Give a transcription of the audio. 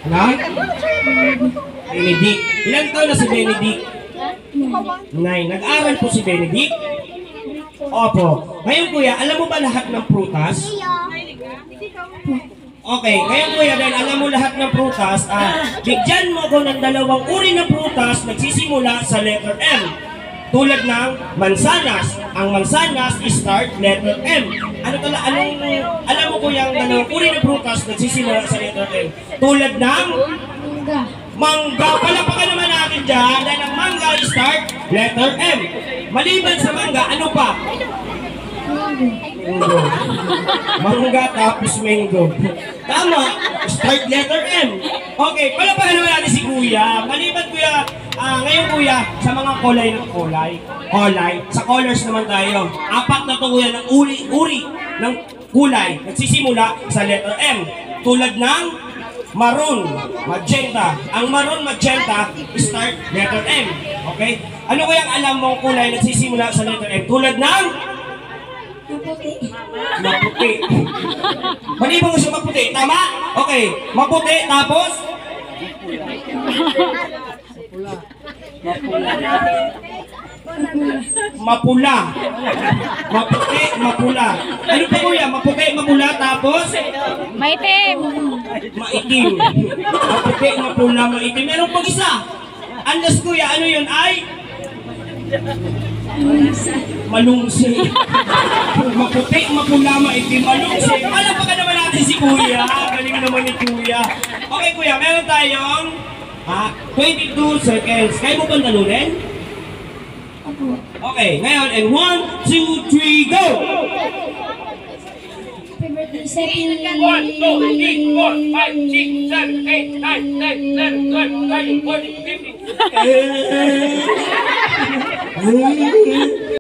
Na? Benedict. Ilang taon na si Benedict? 9. Nag-aral po si Benedict? Opo. Ngayon kuya, alam mo ba lahat ng prutas? Okay, ngayon kuya, dahil alam mo lahat ng prutas, bigyan mo ko ng dalawang uri ng prutas nagsisimula sa letter M. Tulad ng mansanas. Ang mansanas start letter M. Alam mo kuya ang dalawang uri ng prutas nagsisimula sa letter M. Tulad ng mangga. Palapakan naman natin dyan dahil ang mangga start letter M. Maliban sa mangga, ano pa? Mango. Mangga tapos mango. Tama, start letter M. Okay, palapakan naman natin si kuya. Maliban kuya, ngayon kuya, sa mga kulay, sa colors naman tayo. 4 na to kuya ng uri ng kulay nagsisimula sa letter M. Tulad ng maroon, magenta. Ang maroon, magenta, start letter M. Okay? Ano kaya ang alam mong kulay nagsisimula sa letter M? Tulad ng? Maputi. Mali ba mo siya maputi? Tama? Okay. Maputi, tapos? Mapula. Maputi, mapula. Ano pa kuya? Maputi, mapula, tapos? Maitim. Maitim. Maputi, mapula, maitim. Meron pang isa. Andas kuya, ano yun ay? Malungsi. Maputi, mapula, maitim, malungsi. Alam pa ka naman natin si kuya. Galing naman ni kuya. Okay kuya, meron tayong 22 seconds. Kaya mo bang talunin? Okay, ngayon, and 1, 2, 3, go! 1, 2, 3, 4, 5, 6, 7, 8, 9, 10, 11, 12, 13, 14, 15.